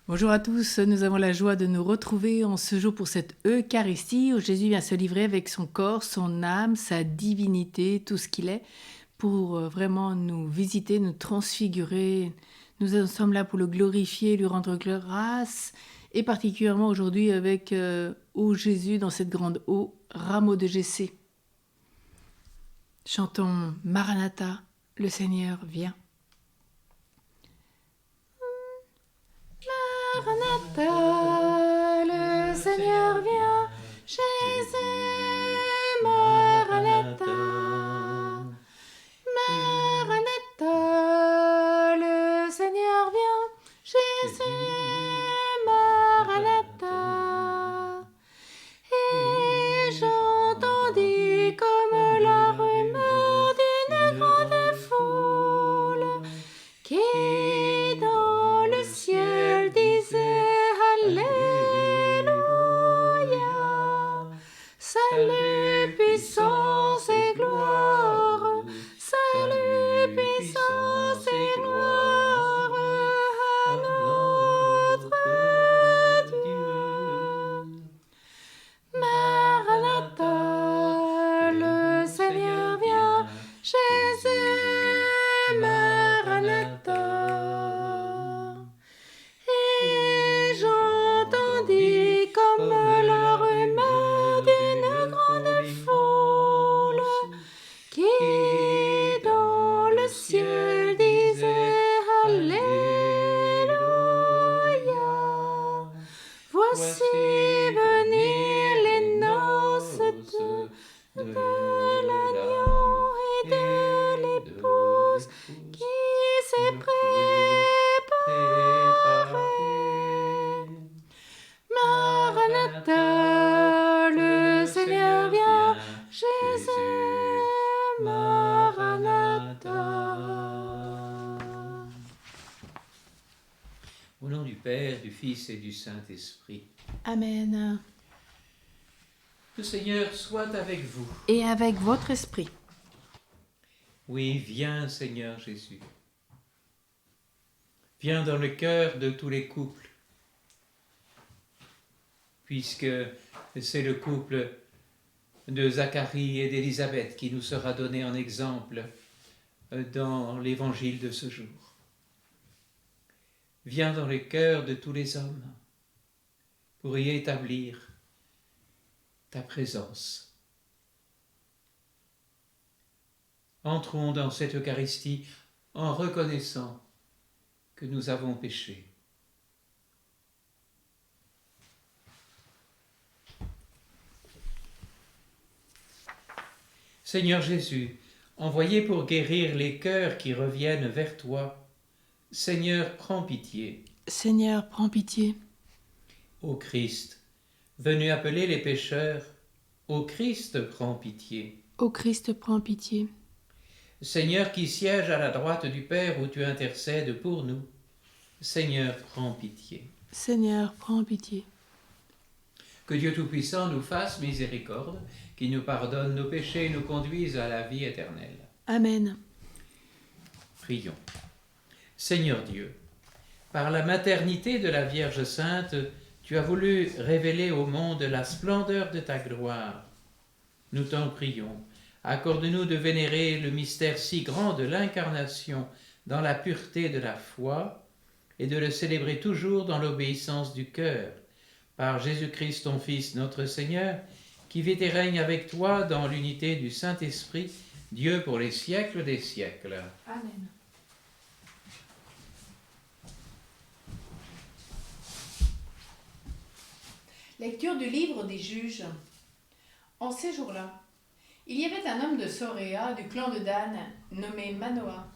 Bonjour à tous, nous avons la joie de nous retrouver en ce jour pour cette Eucharistie où Jésus vient se livrer avec son corps, son âme, sa divinité, tout ce qu'il est, pour vraiment nous visiter, nous transfigurer. Nous en sommes là pour le glorifier, lui rendre grâce, et particulièrement aujourd'hui avec ô Jésus dans cette grande eau, rameau de Jessé. Chantons Maranatha, le Seigneur vient. Maranatha, le Seigneur vient, Jésus, Maranatha. Maranatha, le Seigneur vient, Jésus, Maranatha. Et j'entendis comme la rumeur d'une grande foule qui dans le ciel disait Alléluia. Salut, puissance et gloire, salut, puissance et gloire à notre Dieu. Maranatha, le Seigneur vient, Jésus, Maranatha. Et j'entendis comme la rumeur d'une grande foule qui dans le ciel disait Alléluia. Voici venir les noces de l'agneau et de l'épouse qui s'est préparée. Maranatha, le Seigneur vient, Jésus, Maranatha. Au nom du Père, du Fils et du Saint-Esprit. Amen. Le Seigneur soit avec vous. Et avec votre esprit. Oui, viens Seigneur Jésus. Viens dans le cœur de tous les couples, puisque c'est le couple de Zacharie et d'Élisabeth qui nous sera donné en exemple dans l'évangile de ce jour. Viens dans le cœur de tous les hommes pour y établir ta présence. Entrons dans cette Eucharistie en reconnaissant que nous avons péché. Seigneur Jésus, envoyé pour guérir les cœurs qui reviennent vers toi, Seigneur, prends pitié. Seigneur, prends pitié. Ô Christ, venu appeler les pécheurs, ô Christ, prends pitié. Ô Christ, prends pitié. Seigneur qui siège à la droite du Père où tu intercèdes pour nous, Seigneur, prends pitié. Seigneur, prends pitié. Que Dieu Tout-Puissant nous fasse miséricorde, qui nous pardonne nos péchés et nous conduise à la vie éternelle. Amen. Prions. Seigneur Dieu, par la maternité de la Vierge Sainte, tu as voulu révéler au monde la splendeur de ta gloire. Nous t'en prions. Accorde-nous de vénérer le mystère si grand de l'incarnation dans la pureté de la foi et de le célébrer toujours dans l'obéissance du cœur. Par Jésus-Christ, ton Fils, notre Seigneur, qui vit et règne avec toi dans l'unité du Saint-Esprit, Dieu pour les siècles des siècles. Amen. Lecture du livre des Juges. En ces jours-là, il y avait un homme de Soréa, du clan de Dan, nommé Manoah.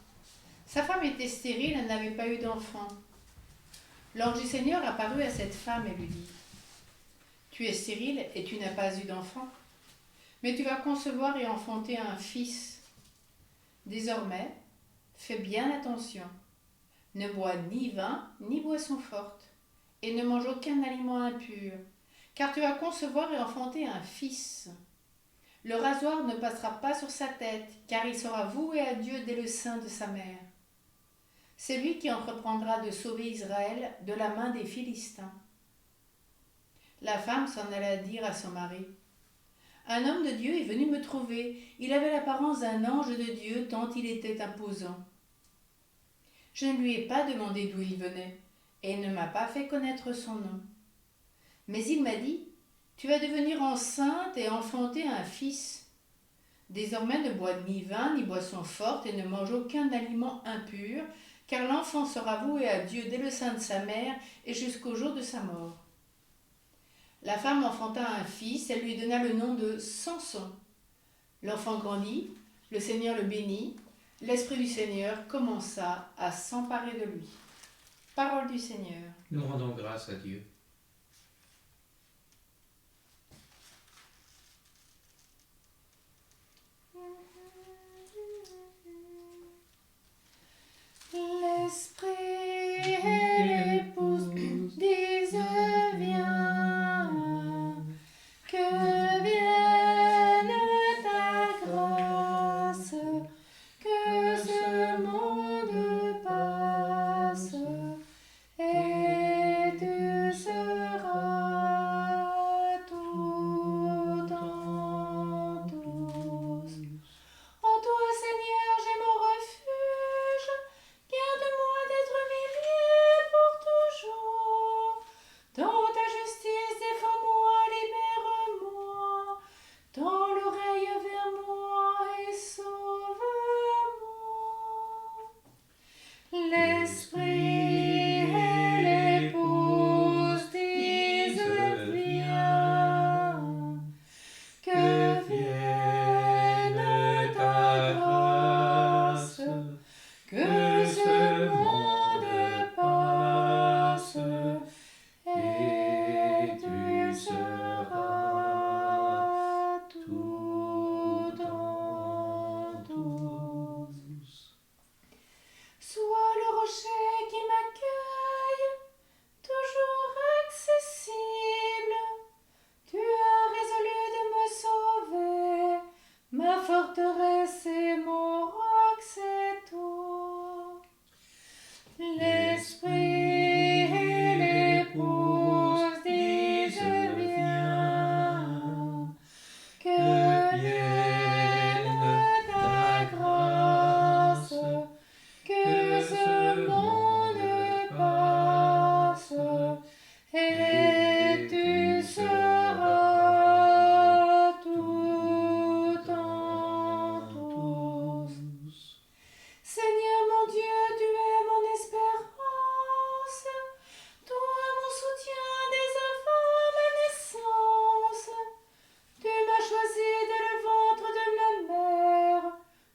Sa femme était stérile, elle n'avait pas eu d'enfant. L'ange du Seigneur apparut à cette femme et lui dit : Tu es stérile et tu n'as pas eu d'enfant, mais tu vas concevoir et enfanter un fils. Désormais, fais bien attention. Ne bois ni vin ni boisson forte, et ne mange aucun aliment impur, car tu vas concevoir et enfanter un fils. Le rasoir ne passera pas sur sa tête, car il sera voué à Dieu dès le sein de sa mère. C'est lui qui entreprendra de sauver Israël de la main des Philistins. » La femme s'en alla dire à son mari. Un homme de Dieu est venu me trouver. Il avait l'apparence d'un ange de Dieu tant il était imposant. Je ne lui ai pas demandé d'où il venait et il ne m'a pas fait connaître son nom. Mais il m'a dit, « Tu vas devenir enceinte et enfanter un fils. Désormais ne bois ni vin ni boisson forte et ne mange aucun aliment impur, car l'enfant sera voué à Dieu dès le sein de sa mère et jusqu'au jour de sa mort. » La femme enfanta un fils, elle lui donna le nom de Samson. L'enfant grandit, le Seigneur le bénit, l'Esprit du Seigneur commença à s'emparer de lui. Parole du Seigneur. Nous rendons grâce à Dieu. L'Esprit et l'épouse disent viens, que vienne ta grâce, que ce monde passe et tu seras tout en tous. En toi, Seigneur, j'ai mon refuge. Garde-moi d'être humilié pour toujours. Dans ta justice, défends-moi, libère-moi. Tends l'oreille vers moi et sauve-moi. L'Esprit et l'épouse disent viens. Que vienne ta grâce, que ce monde passe et tu seras tout en tous. Sois le rocher qui m'accueille, toujours accessible. Tu as résolu de me sauver, ma forteresse et mon roc, c'est toi. L'Esprit et l'épouse disent viens, que vienne ta grâce, que ce monde passe et tu seras tout en tous. Seigneur mon Dieu, tu es mon espérance, toi mon soutien dès avant ma naissance. Tu m'as choisi dès le ventre de ma mère,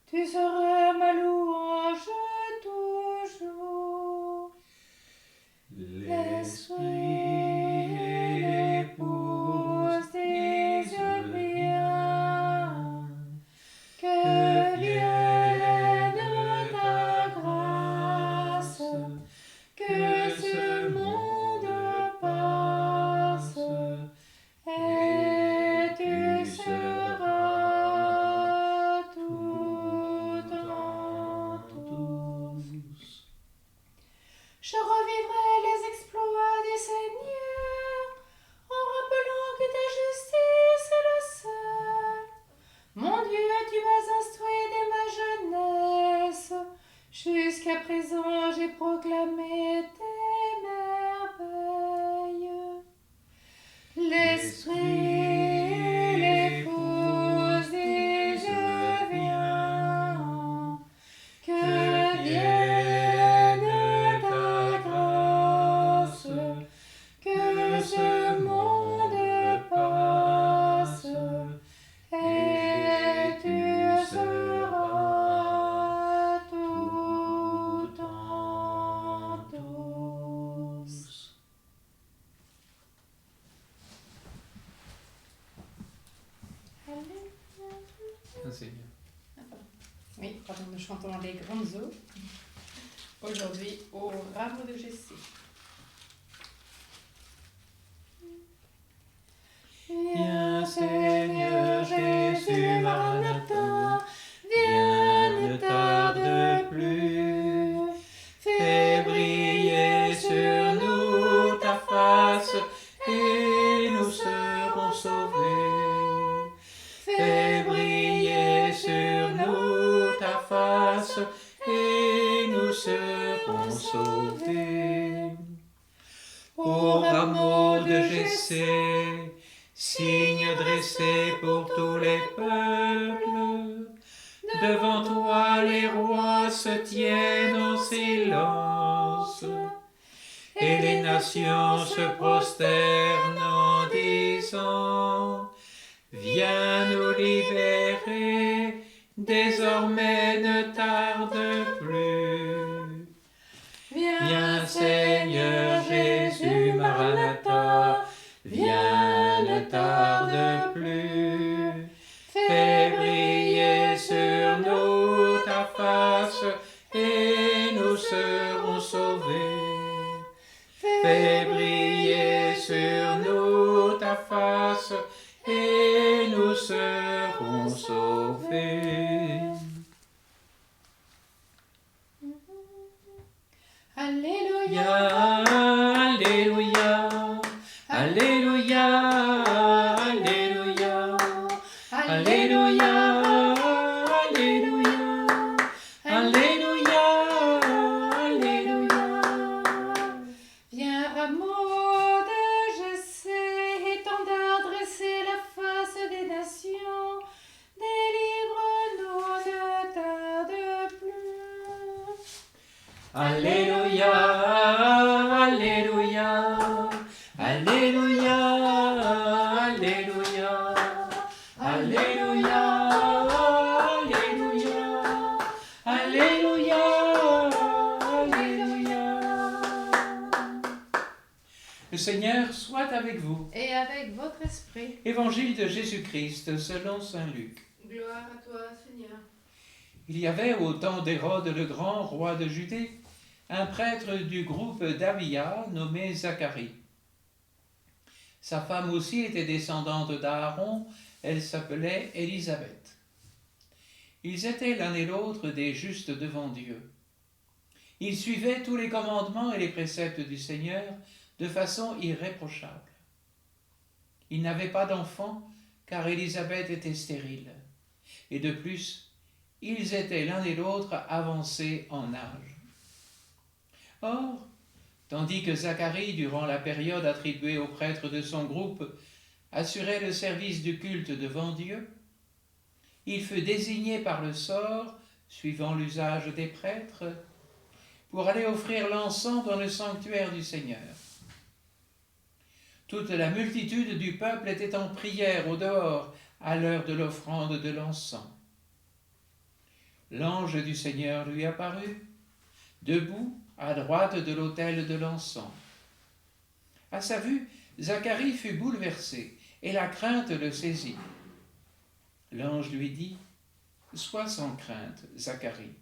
tu seras ma louange toujours. L'Esprit et l'épouse disent viens, que vienne ta grâce, que ce monde passe et tu seras tout en tous. Je revivrai les exploits du Seigneur en rappelant que ta justice est le seul. Mon Dieu, tu m'as instruit dès ma jeunesse. Jusqu'à présent, j'ai proclamé tes merveilles. L'Esprit et l'épouse disent viens, que vienne ta grâce, que ce monde passe et tu seras tout en tous. Seigneur. Oui, pardon, nous chantons les grandes eaux. Aujourd'hui, au rameau de Jessé. Viens Seigneur Jésus, Maranatha, viens, ne tarde plus. Fais seront sauvés. Ô rameau de Jessé, signe dressé pour tous les peuples, devant toi les rois se tiennent en silence, et les nations se prosternent en disant, viens nous libérer, désormais ne tarde plus. Viens Seigneur Jésus, Maranatha, viens ne tarde plus. Fais briller sur nous ta face et nous serons sauvés. Fais briller sur nous ta face et nous serons sauvés. Alléluia, Alléluia, Alléluia, Alléluia, Alléluia, Alléluia, Alléluia, Alléluia. viens rameau de Jessé, étendard dressé la face des nations, délivre-nous, ne tarde plus. Alléluia, Alléluia, Alléluia, Alléluia, Alléluia, Alléluia, Alléluia, Alléluia. Le Seigneur soit avec vous. Et avec votre esprit. Évangile de Jésus-Christ selon saint Luc. Gloire à toi, Seigneur. Il y avait au temps d'Hérode le grand, roi de Judée, un prêtre du groupe d'Abia nommé Zacharie. Sa femme aussi était descendante d'Aaron, elle s'appelait Élisabeth. Ils étaient l'un et l'autre des justes devant Dieu. Ils suivaient tous les commandements et les préceptes du Seigneur de façon irréprochable. Ils n'avaient pas d'enfants car Élisabeth était stérile. Et de plus, ils étaient l'un et l'autre avancés en âge. Or, tandis que Zacharie, durant la période attribuée aux prêtres de son groupe, assurait le service du culte devant Dieu, il fut désigné par le sort, suivant l'usage des prêtres, pour aller offrir l'encens dans le sanctuaire du Seigneur. Toute la multitude du peuple était en prière au dehors à l'heure de l'offrande de l'encens. L'ange du Seigneur lui apparut, debout à droite de l'autel de l'encens. À sa vue, Zacharie fut bouleversé, et la crainte le saisit. L'ange lui dit, « Sois sans crainte, Zacharie,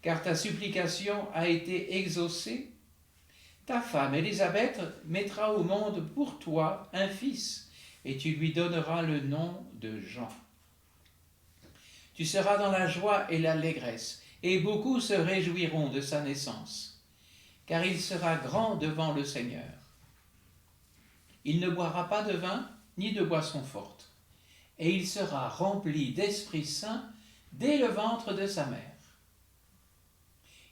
car ta supplication a été exaucée. Ta femme Élisabeth mettra au monde pour toi un fils, et tu lui donneras le nom de Jean. Tu seras dans la joie et l'allégresse, et beaucoup se réjouiront de sa naissance, car il sera grand devant le Seigneur. Il ne boira pas de vin, ni de boisson forte, et il sera rempli d'Esprit Saint dès le ventre de sa mère.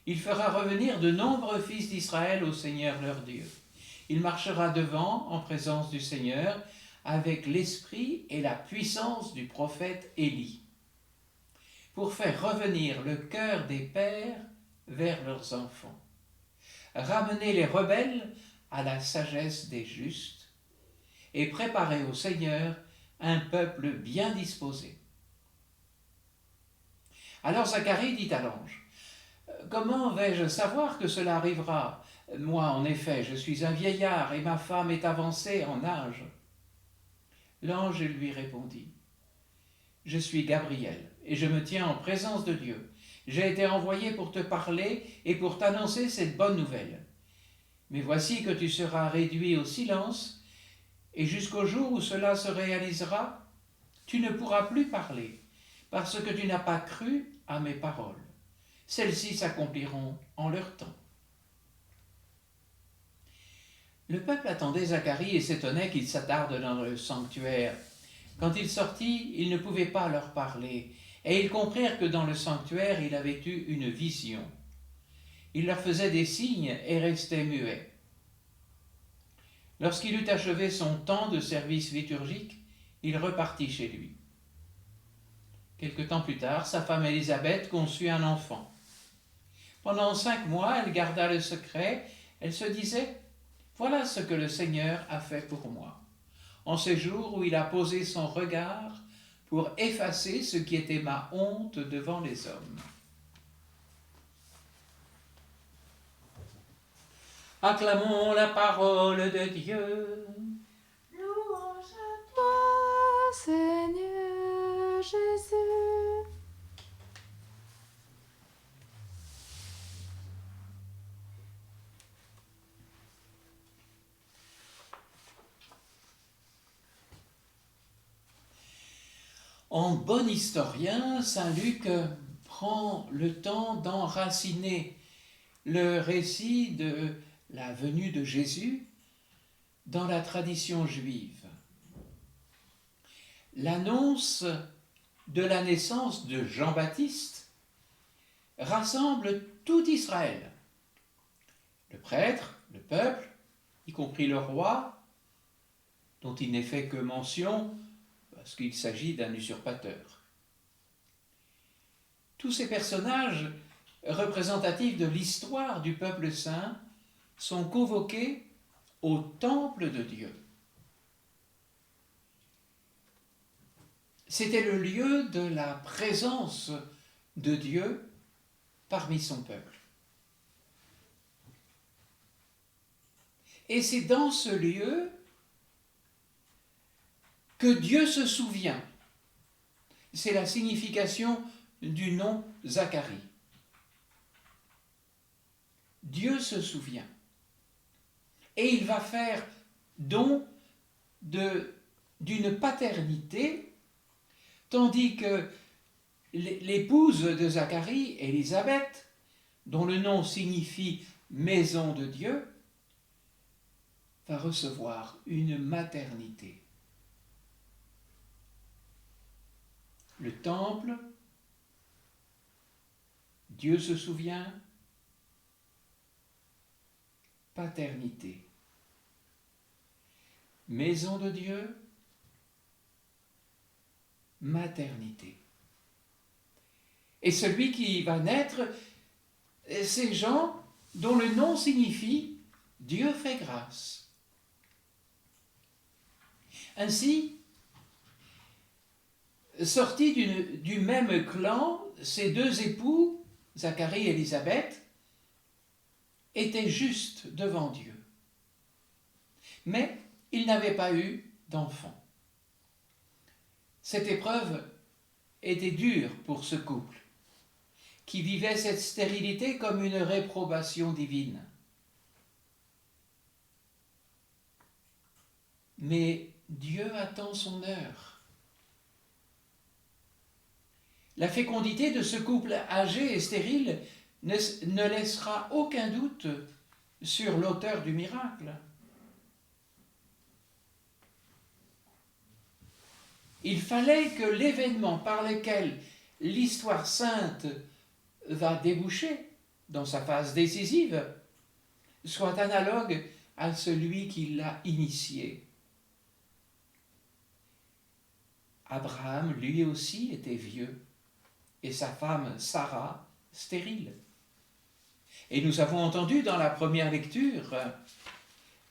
Il fera revenir de nombreux fils d'Israël au Seigneur leur Dieu. Il marchera devant, en présence du Seigneur, avec l'esprit et la puissance du prophète Élie, pour faire revenir le cœur des pères vers leurs enfants, ramener les rebelles à la sagesse des justes, et préparer au Seigneur un peuple bien disposé. Alors Zacharie dit à l'ange, « Comment vais-je savoir que cela arrivera ? Moi, en effet, je suis un vieillard et ma femme est avancée en âge. » L'ange lui répondit, « Je suis Gabriel et je me tiens en présence de Dieu. J'ai été envoyé pour te parler et pour t'annoncer cette bonne nouvelle. Mais voici que tu seras réduit au silence, et jusqu'au jour où cela se réalisera, tu ne pourras plus parler, parce que tu n'as pas cru à mes paroles. Celles-ci s'accompliront en leur temps. » Le peuple attendait Zacharie et s'étonnait qu'il s'attarde dans le sanctuaire. Quand il sortit, il ne pouvait pas leur parler, et ils comprirent que dans le sanctuaire, il avait eu une vision. Il leur faisait des signes et restait muet. Lorsqu'il eut achevé son temps de service liturgique, il repartit chez lui. Quelque temps plus tard, sa femme Élisabeth conçut un enfant. Pendant 5 mois, elle garda le secret. Elle se disait « Voilà ce que le Seigneur a fait pour moi, en ces jours où il a posé son regard pour effacer ce qui était ma honte devant les hommes. » Acclamons la parole de Dieu. Louange à toi, Seigneur Jésus. En bon historien, saint Luc prend le temps d'enraciner le récit de la venue de Jésus dans la tradition juive. L'annonce de la naissance de Jean-Baptiste rassemble tout Israël, le prêtre, le peuple, y compris le roi, dont il n'est fait que mention parce qu'il s'agit d'un usurpateur. Tous ces personnages représentatifs de l'histoire du peuple saint sont convoqués au temple de Dieu. C'était le lieu de la présence de Dieu parmi son peuple. Et c'est dans ce lieu que Dieu se souvient. C'est la signification du nom Zacharie. Dieu se souvient. Et il va faire don d'une paternité, tandis que l'épouse de Zacharie, Élisabeth, dont le nom signifie maison de Dieu, va recevoir une maternité. Le temple, Dieu se souvient, paternité. Maison de Dieu, maternité. Et celui qui va naître, c'est Jean, dont le nom signifie Dieu fait grâce. Ainsi, sortis du même clan, ces deux époux, Zacharie et Élisabeth, étaient justes devant Dieu. Mais ils n'avaient pas eu d'enfant. Cette épreuve était dure pour ce couple, qui vivait cette stérilité comme une réprobation divine. Mais Dieu attend son heure. La fécondité de ce couple âgé et stérile ne laissera aucun doute sur l'auteur du miracle. Il fallait que l'événement par lequel l'histoire sainte va déboucher dans sa phase décisive soit analogue à celui qui l'a initié. Abraham, lui aussi, était vieux, et sa femme Sarah, stérile. Et nous avons entendu dans la première lecture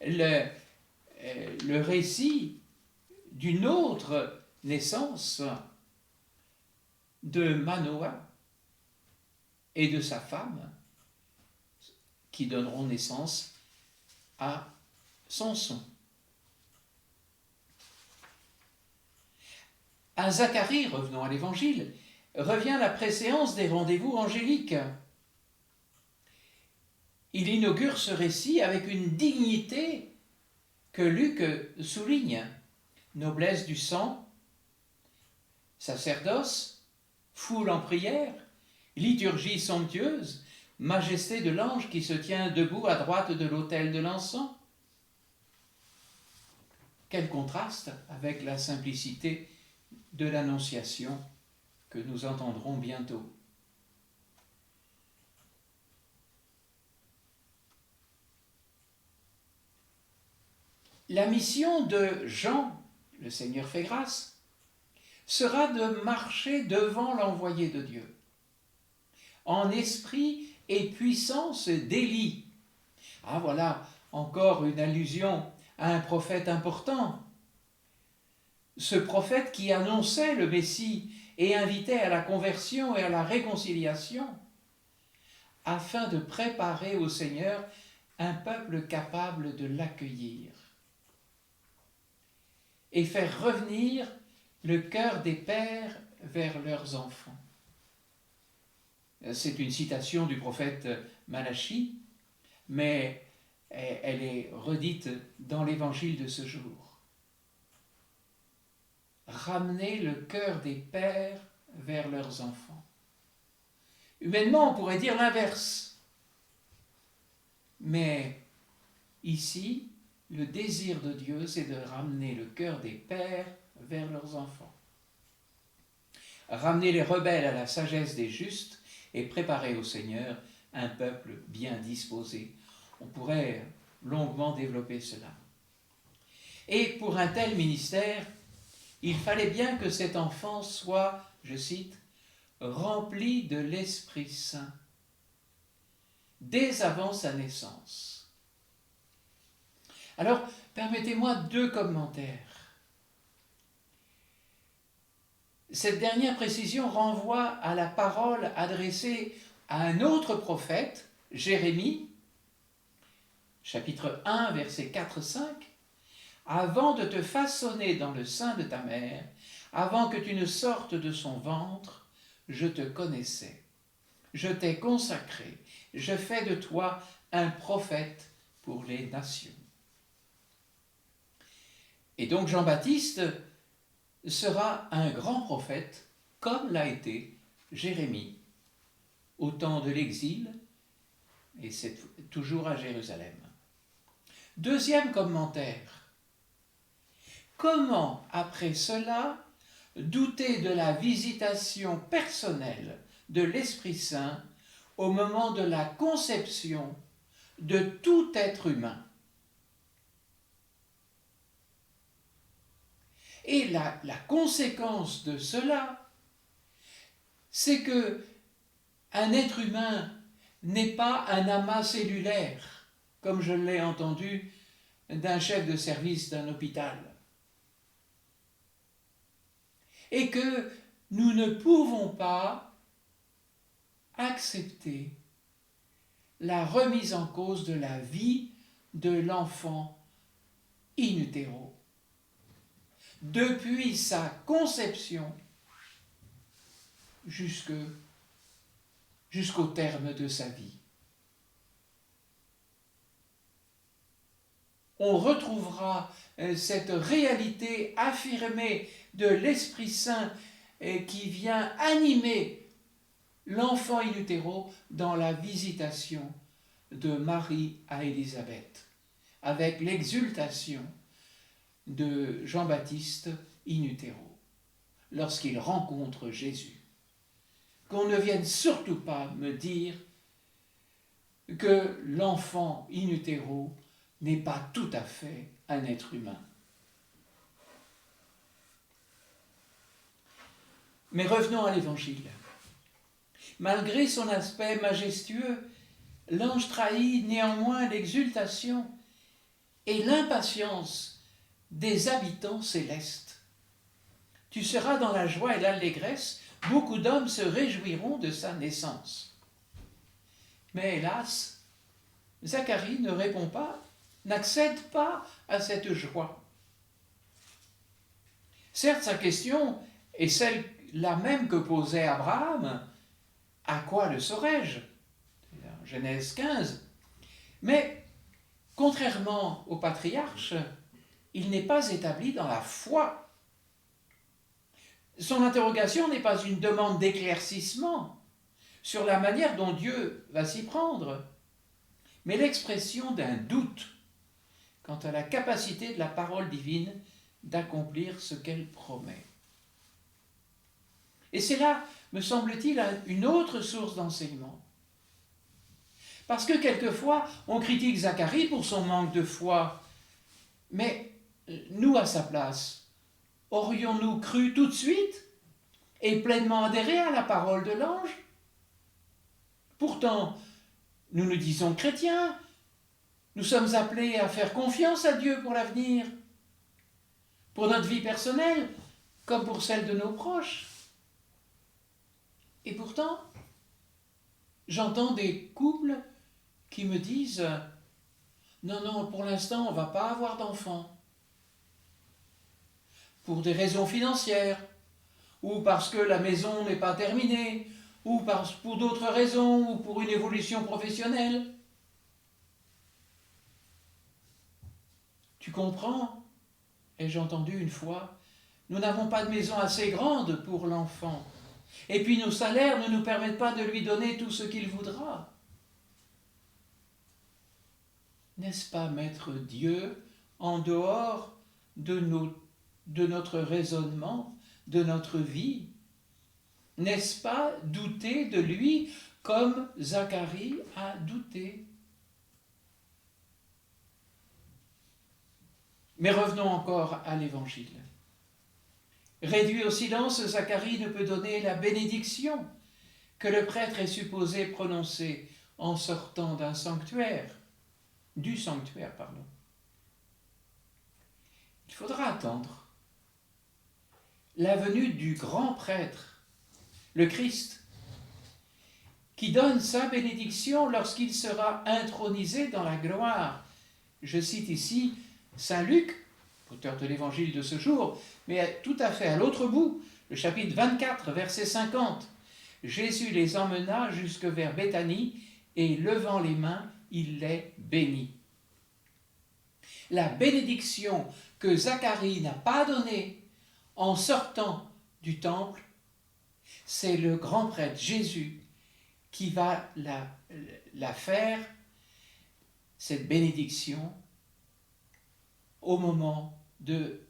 le récit d'une autre naissance de Manoah et de sa femme, qui donneront naissance à Samson. À Zacharie, revenons à l'Évangile, revient la préséance des rendez-vous angéliques. Il inaugure ce récit avec une dignité que Luc souligne. Noblesse du sang, sacerdoce, foule en prière, liturgie somptueuse, majesté de l'ange qui se tient debout à droite de l'autel de l'encens. Quel contraste avec la simplicité de l'Annonciation que nous entendrons bientôt. La mission de Jean, le Seigneur fait grâce, sera de marcher devant l'envoyé de Dieu, en esprit et puissance d'Élie. Ah voilà, encore une allusion à un prophète important. Ce prophète qui annonçait le Messie et invitait à la conversion et à la réconciliation, afin de préparer au Seigneur un peuple capable de l'accueillir et faire revenir le cœur des pères vers leurs enfants. C'est une citation du prophète Malachie, mais elle est redite dans l'évangile de ce jour. Ramener le cœur des pères vers leurs enfants. Humainement, on pourrait dire l'inverse. Mais ici, le désir de Dieu, c'est de ramener le cœur des pères vers leurs enfants. Ramener les rebelles à la sagesse des justes et préparer au Seigneur un peuple bien disposé. On pourrait longuement développer cela. Et pour un tel ministère, il fallait bien que cet enfant soit, je cite, rempli de l'Esprit Saint, dès avant sa naissance. Alors, permettez-moi 2 commentaires. Cette dernière précision renvoie à la parole adressée à un autre prophète, Jérémie, chapitre 1, versets 4-5. « Avant de te façonner dans le sein de ta mère, avant que tu ne sortes de son ventre, je te connaissais. Je t'ai consacré. Je fais de toi un prophète pour les nations. » Et donc Jean-Baptiste sera un grand prophète, comme l'a été Jérémie, au temps de l'exil, et c'est toujours à Jérusalem. 2e commentaire. Comment, après cela, douter de la visitation personnelle de l'Esprit Saint au moment de la conception de tout être humain? Et la conséquence de cela, c'est que un être humain n'est pas un amas cellulaire, comme je l'ai entendu d'un chef de service d'un hôpital. Et que nous ne pouvons pas accepter la remise en cause de la vie de l'enfant in utero, depuis sa conception jusqu'au terme de sa vie. On retrouvera cette réalité affirmée de l'Esprit Saint qui vient animer l'enfant in utero dans la visitation de Marie à Élisabeth, avec l'exultation de Jean-Baptiste in utero, lorsqu'il rencontre Jésus. Qu'on ne vienne surtout pas me dire que l'enfant in utero n'est pas tout à fait un être humain. Mais revenons à l'Évangile. Malgré son aspect majestueux, l'ange trahit néanmoins l'exultation et l'impatience des habitants célestes. Tu seras dans la joie et l'allégresse, beaucoup d'hommes se réjouiront de sa naissance. Mais hélas, Zacharie ne répond pas, n'accède pas à cette joie. Certes, sa question est celle-là même que posait Abraham. À quoi le saurais-je? Genèse 15. Mais, contrairement au patriarche, il n'est pas établi dans la foi. Son interrogation n'est pas une demande d'éclaircissement sur la manière dont Dieu va s'y prendre, mais l'expression d'un doute quant à la capacité de la parole divine d'accomplir ce qu'elle promet. Et c'est là, me semble-t-il, une autre source d'enseignement. Parce que quelquefois, on critique Zacharie pour son manque de foi, Mais nous, à sa place, aurions-nous cru tout de suite et pleinement adhéré à la parole de l'ange? Pourtant, nous nous disons chrétiens, nous sommes appelés à faire confiance à Dieu pour l'avenir, pour notre vie personnelle, comme pour celle de nos proches. Et pourtant, j'entends des couples qui me disent « Non, non, pour l'instant, on ne va pas avoir d'enfants. » Pour des raisons financières, ou parce que la maison n'est pas terminée, ou pour d'autres raisons, ou pour une évolution professionnelle. Tu comprends? Ai-je entendu une fois, nous n'avons pas de maison assez grande pour l'enfant. Et puis nos salaires ne nous permettent pas de lui donner tout ce qu'il voudra. N'est-ce pas mettre Dieu en dehors de notre raisonnement, de notre vie? N'est-ce pas douter de lui comme Zacharie a douté? Mais revenons encore à l'Évangile. Réduit au silence, Zacharie ne peut donner la bénédiction que le prêtre est supposé prononcer en sortant du sanctuaire. Il faudra attendre la venue du grand prêtre, le Christ, qui donne sa bénédiction lorsqu'il sera intronisé dans la gloire. Je cite ici Saint Luc, auteur de l'évangile de ce jour, mais tout à fait à l'autre bout, le chapitre 24, verset 50. Jésus les emmena jusque vers Béthanie, et levant les mains, il les bénit. La bénédiction que Zacharie n'a pas donnée en sortant du temple, c'est le grand prêtre Jésus qui va la faire, cette bénédiction, au moment de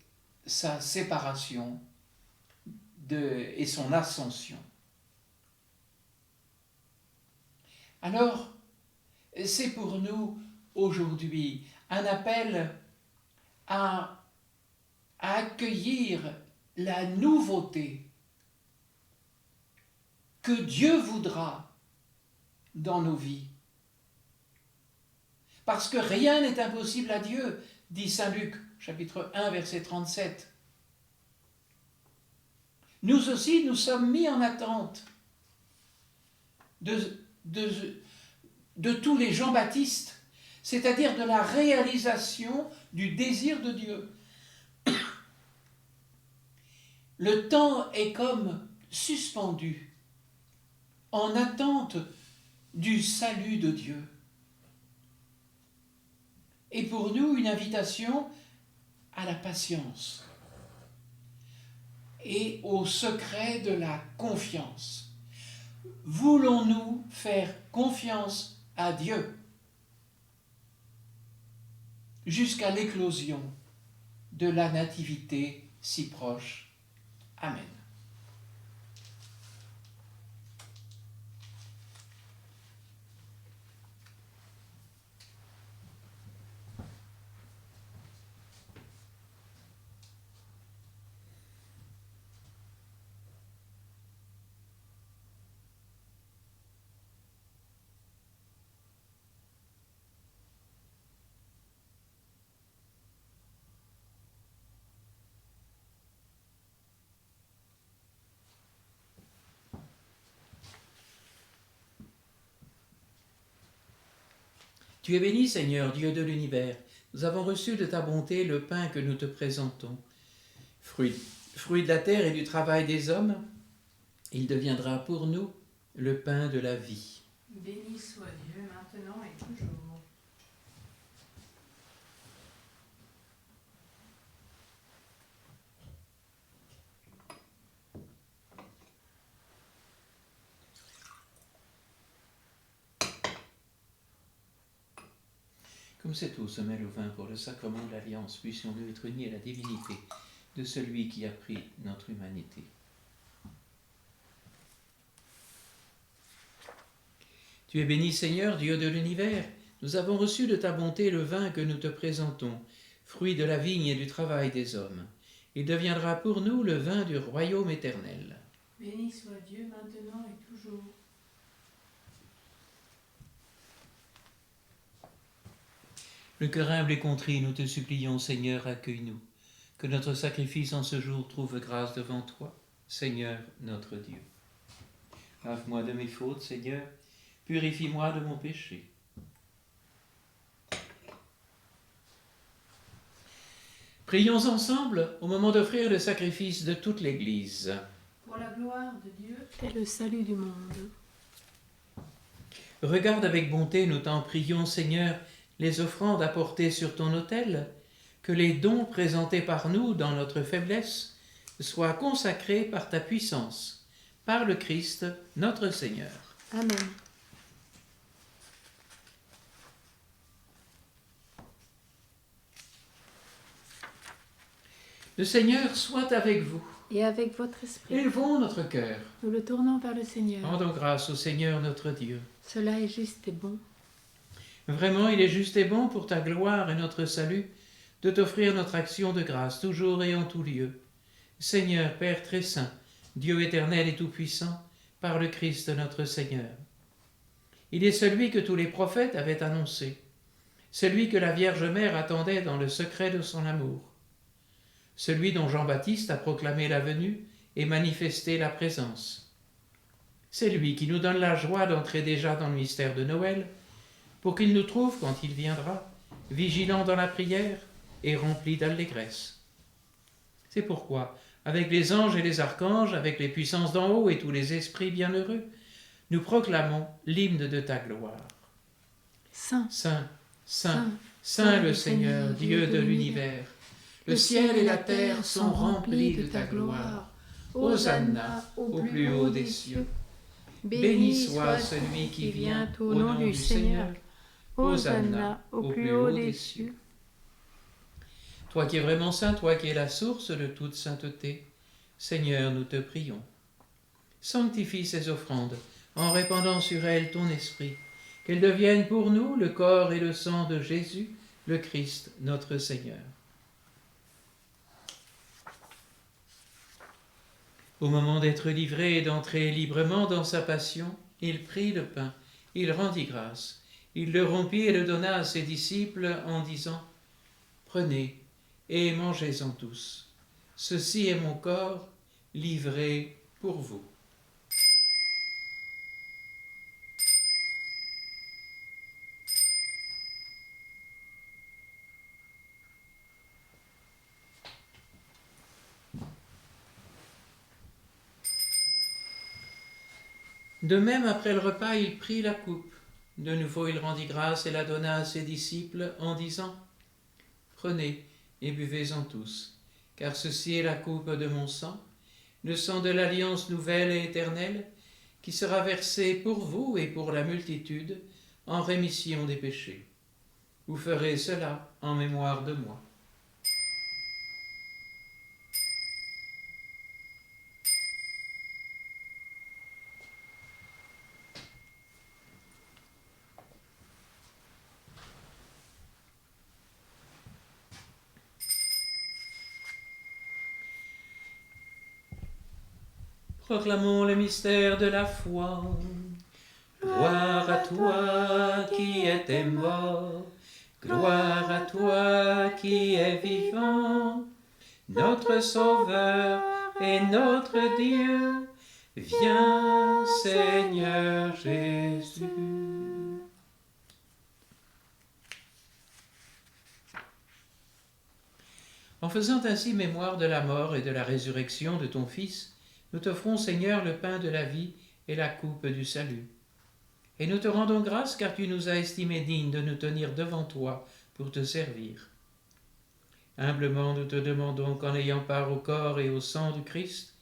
sa séparation et son ascension. Alors, c'est pour nous aujourd'hui un appel à accueillir la nouveauté que Dieu voudra dans nos vies. Parce que rien n'est impossible à Dieu, dit Saint Luc, chapitre 1, verset 37. Nous aussi, nous sommes mis en attente de tous les Jean-Baptistes, c'est-à-dire de la réalisation du désir de Dieu. Le temps est comme suspendu en attente du salut de Dieu. Et pour nous, une invitation à la patience et au secret de la confiance. Voulons-nous faire confiance à Dieu jusqu'à l'éclosion de la nativité si proche? Amen. Tu es béni, Seigneur, Dieu de l'univers. Nous avons reçu de ta bonté le pain que nous te présentons. Fruit de la terre et du travail des hommes, il deviendra pour nous le pain de la vie. Béni soit Dieu, maintenant et toujours. Comme cette eau se mêle au vin pour le sacrement de l'Alliance, puissions-nous être unis à la divinité de celui qui a pris notre humanité. Tu es béni, Seigneur, Dieu de l'univers. Nous avons reçu de ta bonté le vin que nous te présentons. fruit de la vigne et du travail des hommes. Il deviendra pour nous le vin du royaume éternel. Béni soit Dieu maintenant et toujours. Le cœur humble et contrit, nous te supplions, Seigneur, accueille-nous. Que notre sacrifice en ce jour trouve grâce devant toi, Seigneur notre Dieu. Lave-moi de mes fautes, Seigneur, purifie-moi de mon péché. Prions ensemble au moment d'offrir le sacrifice de toute l'Église. Pour la gloire de Dieu et le salut du monde. Regarde avec bonté, nous t'en prions, Seigneur, les offrandes apportées sur ton autel, que les dons présentés par nous dans notre faiblesse soient consacrés par ta puissance, par le Christ, notre Seigneur. Amen. Le Seigneur soit avec vous. Et avec votre esprit, Élevons notre cœur. nous le tournons vers le Seigneur. Rendons grâce au Seigneur notre Dieu. Cela est juste et bon. Vraiment, il est juste et bon pour ta gloire et notre salut de t'offrir notre action de grâce, toujours et en tout lieu. Seigneur, Père très saint, Dieu éternel et tout-puissant, par le Christ notre Seigneur. Il est celui que tous les prophètes avaient annoncé, celui que la Vierge Mère attendait dans le secret de son amour, celui dont Jean-Baptiste a proclamé la venue et manifesté la présence. C'est lui qui nous donne la joie d'entrer déjà dans le mystère de Noël, pour qu'il nous trouve, quand il viendra, vigilants dans la prière et remplis d'allégresse. C'est pourquoi, avec les anges et les archanges, avec les puissances d'en haut et tous les esprits bienheureux, nous proclamons l'hymne de ta gloire. Saint, Saint, Saint, Saint le Seigneur, Dieu de l'univers, le ciel et la terre sont remplis de ta gloire. Hosanna au plus haut des cieux. Béni soit celui qui vient au nom du Seigneur. Hosanna au plus haut des cieux. Toi qui es vraiment saint, toi qui es la source de toute sainteté, Seigneur, nous te prions. Sanctifie ces offrandes en répandant sur elles ton esprit, qu'elles deviennent pour nous le corps et le sang de Jésus, le Christ, notre Seigneur. Au moment d'être livré et d'entrer librement dans sa passion, il prit le pain, il rendit grâce, il le rompit et le donna à ses disciples en disant « Prenez et mangez-en tous. Ceci est mon corps livré pour vous. » De même, après le repas, il prit la coupe. De nouveau, il rendit grâce et la donna à ses disciples en disant « Prenez et buvez-en tous, car ceci est la coupe de mon sang, le sang de l'alliance nouvelle et éternelle, qui sera versé pour vous et pour la multitude en rémission des péchés. Vous ferez cela en mémoire de moi. » Proclamons le mystère de la foi. Gloire à toi qui étais mort, gloire à toi qui es vivant, notre Sauveur et notre Dieu. Viens, Seigneur Jésus. En faisant ainsi mémoire de la mort et de la résurrection de ton Fils, nous t'offrons, Seigneur, le pain de la vie et la coupe du salut. Et nous te rendons grâce car tu nous as estimés dignes de nous tenir devant toi pour te servir. Humblement, nous te demandons qu'en ayant part au corps et au sang du Christ,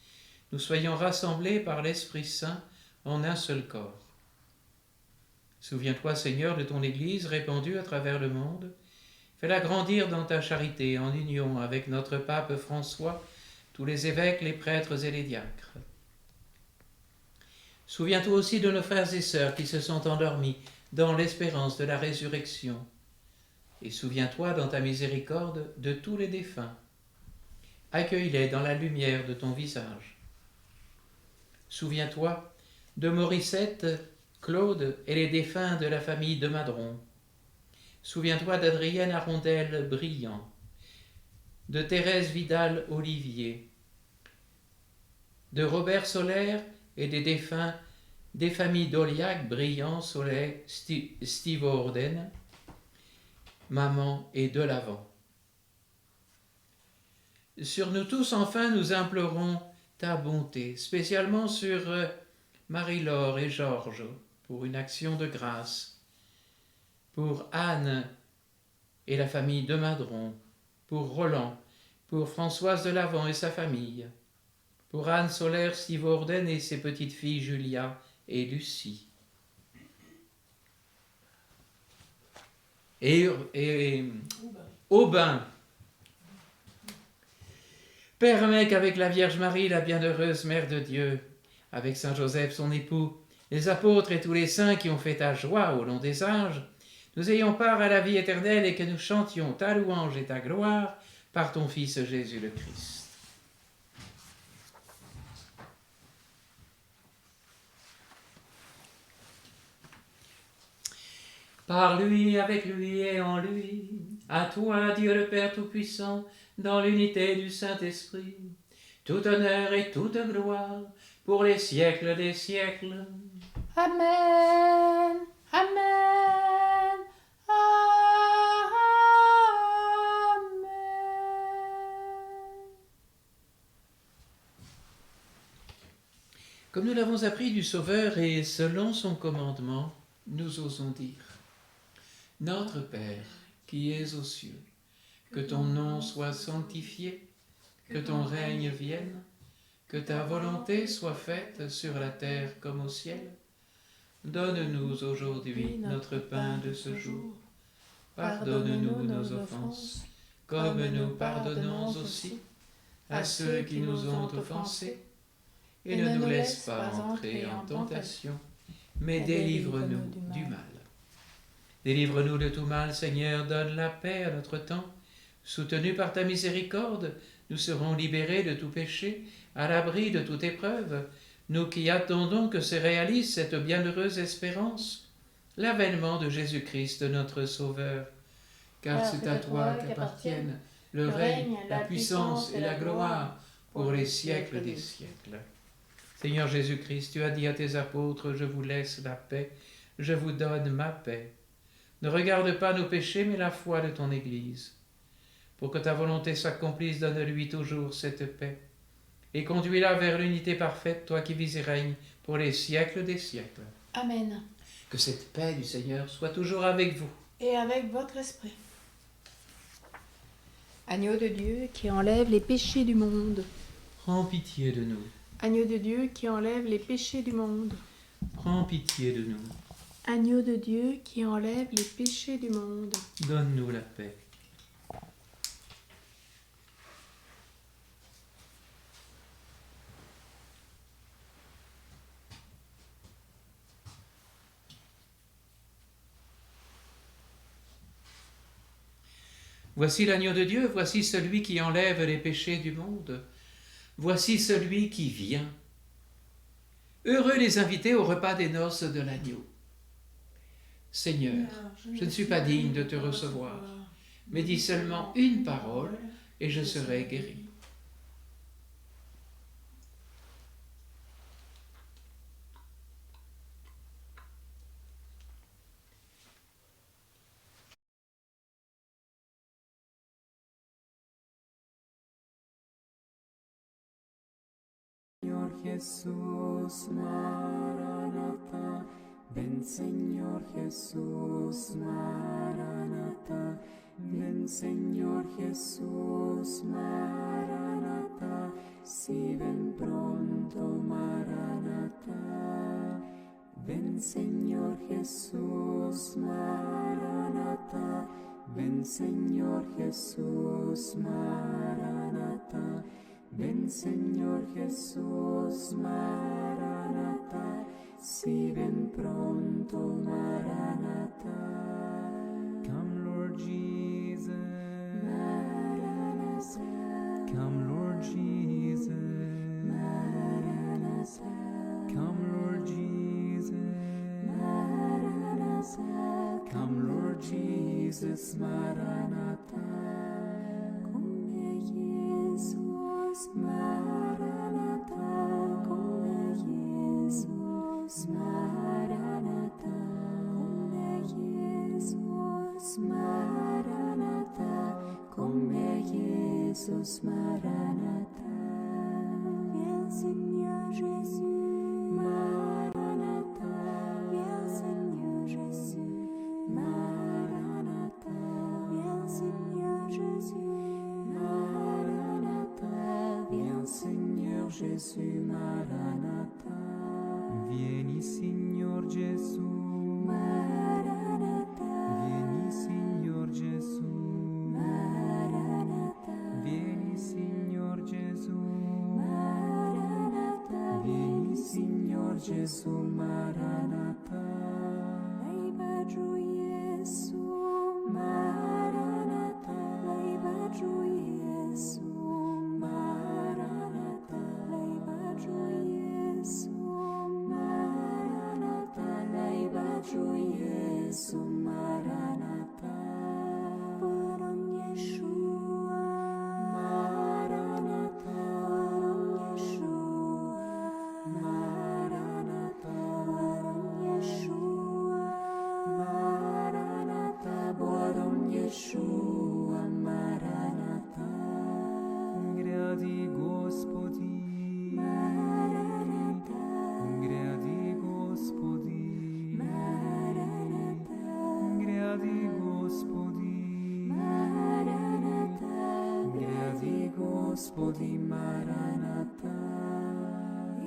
nous soyons rassemblés par l'Esprit Saint en un seul corps. Souviens-toi, Seigneur, de ton Église répandue à travers le monde. Fais-la grandir dans ta charité en union avec notre pape François, tous les évêques, les prêtres et les diacres. Souviens-toi aussi de nos frères et sœurs qui se sont endormis dans l'espérance de la résurrection. et souviens-toi dans ta miséricorde de tous les défunts. Accueille-les dans la lumière de ton visage. Souviens-toi de Morissette, Claude et les défunts de la famille de Madron. Souviens-toi d'Adrienne Arondel Brillant, de Thérèse Vidal Olivier, de Robert Solaire et des défunts des familles d'Oliac, Brillant, Soleil, Steve Orden, Maman et Delavant. Sur nous tous, enfin, nous implorons ta bonté, spécialement sur Marie-Laure et Georges, pour une action de grâce, pour Anne et la famille de Madron, pour Roland, pour Françoise Delavant et sa famille, pour Anne Solaire, Steve Orden et ses petites filles Julia et Lucie. Et Aubin, permets qu'avec la Vierge Marie, la bienheureuse Mère de Dieu, avec Saint Joseph son époux, les apôtres et tous les saints qui ont fait ta joie au long des âges, nous ayons part à la vie éternelle et que nous chantions ta louange et ta gloire par ton Fils Jésus le Christ. Par lui, avec lui et en lui, à toi, Dieu le Père Tout-Puissant, dans l'unité du Saint-Esprit, tout honneur et toute gloire pour les siècles des siècles. Amen. Amen. Amen. Comme nous l'avons appris du Sauveur et selon son commandement, nous osons dire: Notre Père, qui es aux cieux, que ton nom soit sanctifié, que ton règne vienne, que ta volonté soit faite sur la terre comme au ciel. Donne-nous aujourd'hui notre pain de ce jour. Pardonne-nous nos offenses, comme nous pardonnons aussi à ceux qui nous ont offensés. Et ne nous laisse pas entrer en tentation, mais délivre-nous du mal. Délivre-nous de tout mal, Seigneur, donne la paix à notre temps. Soutenus par ta miséricorde, nous serons libérés de tout péché, à l'abri de toute épreuve, nous qui attendons que se réalise cette bienheureuse espérance, l'avènement de Jésus-Christ, notre Sauveur. Car c'est à toi qu'appartiennent le règne, la puissance et la gloire pour les siècles des siècles. Seigneur Jésus-Christ, tu as dit à tes apôtres: je vous laisse la paix, je vous donne ma paix. Ne regarde pas nos péchés, mais la foi de ton Église. Pour que ta volonté s'accomplisse, donne-lui toujours cette paix. Et conduis-la vers l'unité parfaite, toi qui vis et règnes pour les siècles des siècles. Amen. Que cette paix du Seigneur soit toujours avec vous. Et avec votre esprit. Agneau de Dieu qui enlève les péchés du monde. Prends pitié de nous. Agneau de Dieu qui enlève les péchés du monde. Prends pitié de nous. Agneau de Dieu qui enlève les péchés du monde. Donne-nous la paix. Voici l'agneau de Dieu, voici celui qui enlève les péchés du monde. Voici celui qui vient. Heureux les invités au repas des noces de l'agneau. Seigneur, je ne suis pas digne de te recevoir, mais dis seulement une parole et je serai guéri. Señor Jesús, Maranatha, ven Señor Jesús, Maranatha, ven Señor Jesús, Maranatha, si ven pronto, Maranatha, ven Señor Jesús, Maranatha, ven Señor Jesús, Maranatha. Ven Señor Jesús, Maranatha, si ven pronto, Maranatha. Come Lord Jesus. Jesus, Maranatha. Come Jesus, Maranatha. Come Jesus, Maranatha. Come Jesus, Maranatha. Come Jesus, Maranatha. Viens Seigneur Jésus, Maranatha. Viens Seigneur Jésus, Maranatha. Viens Seigneur Jésus, Maranatha. Viens Seigneur Jésus, Maranatha. Vieni Signor Gesù, Maranatha. vieni Signor Gesù, Maranatha. vieni Signor Gesù, Maranatha. vieni Signor Gesù, Maranatha. Lei baju Yesu, Maranatha. Lei baju Yesu, Maranatha. Lei baju Yesu, Maranatha. Lei baju Yesu, Maranatha. Waron Yeshua, Maranatha. Waron Yeshua, Maranatha. Waron Yeshua, Maranatha. Waron Yeshua, Maranatha. Gradi Господи, Maranatha. gradi Господи, Maranatha. gradi Господи, Maranatha. gradi Господи, Maranatha.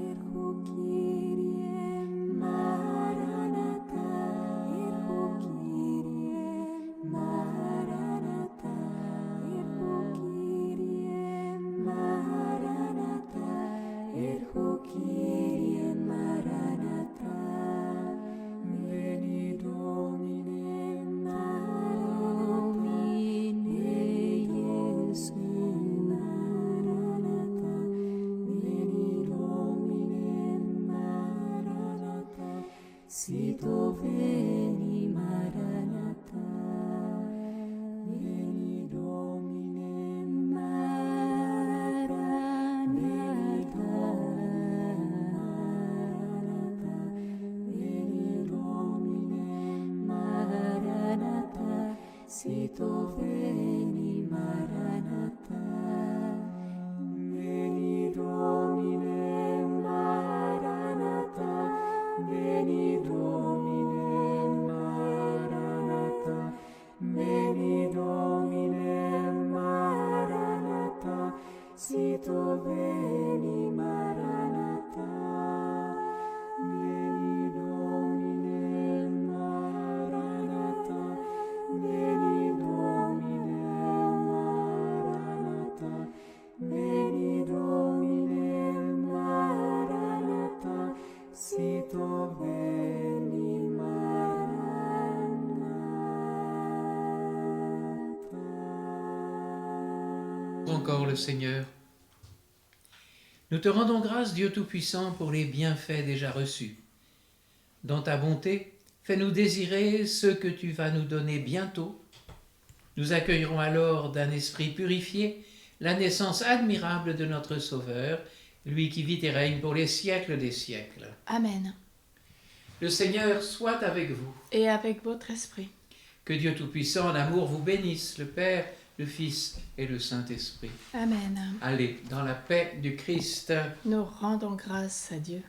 Irhu Kyrie, Maranatha. Irhu Kyrie, Maranatha. Irhu Kyrie, Maranatha. Irhu Kyrie, Maranatha. Veni Domine, Domine Iesu, Maranatha. Veni Domine, Maranatha. Sito veni, Maranatha. Veni Domine, Maranatha. Maranatha. Veni Domine, Maranatha. Sito veni, Maranatha. Veni Domine, Maranatha. Veni Domine, Maranatha. Veni Domine, Maranatha. Sito veni, Maranatha. Veni Domine, Maranatha. Veni Domine, Maranatha. Veni Domine, Maranatha. Sito veni, Maranatha. Encore le Seigneur. Nous te rendons grâce, Dieu Tout-Puissant, pour les bienfaits déjà reçus. Dans ta bonté, fais-nous désirer ce que tu vas nous donner bientôt. Nous accueillerons alors d'un esprit purifié la naissance admirable de notre Sauveur, lui qui vit et règne pour les siècles des siècles. Amen. Le Seigneur soit avec vous. Et avec votre esprit. Que Dieu Tout-Puissant en amour vous bénisse, le Père, le Fils et le Saint-Esprit. Amen. Allez, dans la paix du Christ. Nous rendons grâce à Dieu.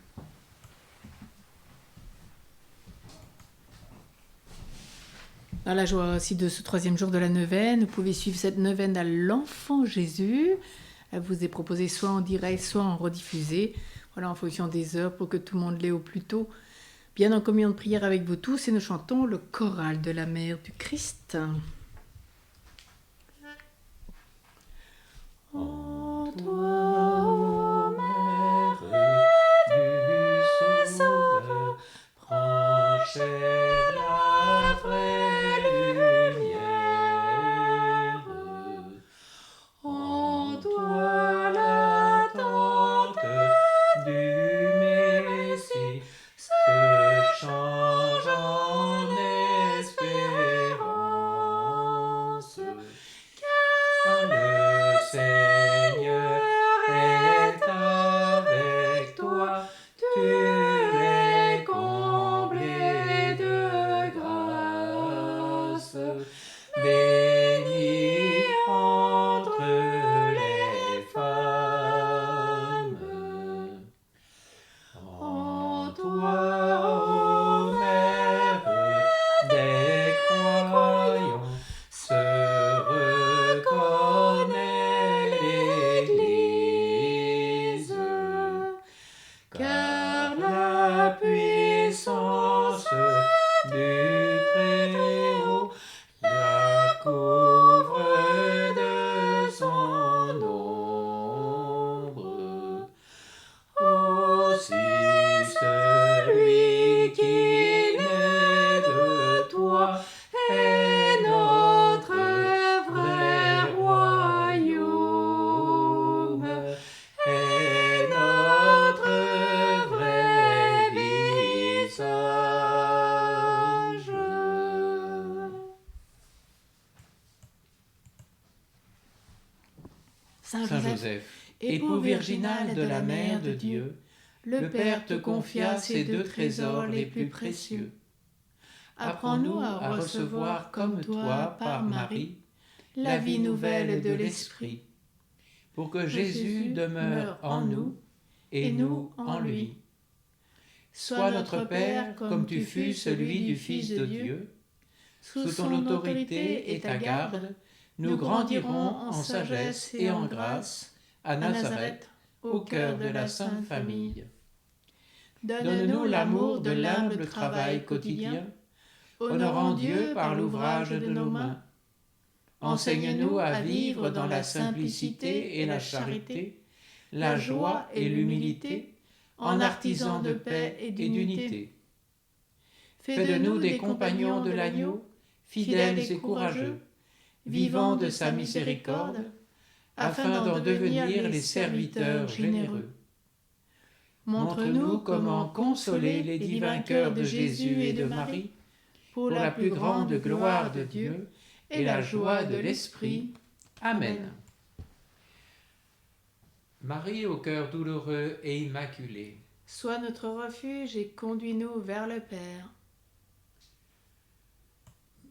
Dans la joie aussi de ce 3e jour de la neuvaine, vous pouvez suivre cette neuvaine à l'enfant Jésus. Elle vous est proposée soit en direct, soit en rediffusé. Voilà, en fonction des heures pour que tout le monde l'ait au plus tôt. Bien en communion de prière avec vous tous, et nous chantons le choral de la Mère du Christ. En toi, Mère du Sauveur, prends chair la vraie lumière. En toi l'attente du Messie se change en espérance. Saint Saint Joseph, Joseph, époux virginal de la Mère de Dieu, le Père te confia ces deux trésors les plus précieux. Apprends-nous à recevoir comme toi, par Marie, la vie nouvelle de l'Esprit, pour que Jésus demeure en nous et nous en lui. Sois notre Père comme tu fus celui du Fils de Dieu. Sous ton autorité et ta garde, nous grandirons en sagesse et en grâce à Nazareth, au cœur de la Sainte Famille. Donne-nous l'amour de l'humble travail quotidien, honorant Dieu par l'ouvrage de nos mains. Enseigne-nous à vivre dans la simplicité et la charité, la joie et l'humilité, en artisans de paix et d'unité. Fais de nous des compagnons de l'agneau, fidèles et courageux, vivant de sa miséricorde, afin d'en devenir les serviteurs généreux. Montre-nous comment consoler les divins cœurs de Jésus et de Marie, pour la plus grande gloire de Dieu et la joie de l'Esprit. Amen. Marie au cœur douloureux et immaculé, sois notre refuge et conduis-nous vers le Père.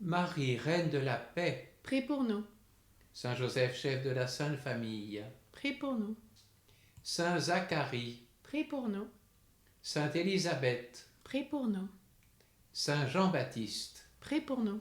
Marie, Reine de la paix, Prie pour nous. Saint Joseph, chef de la Sainte Famille, Prie pour nous. Saint Zacharie, Prie pour nous. Sainte Élisabeth, Prie pour nous. Saint Jean-Baptiste, Prie pour nous.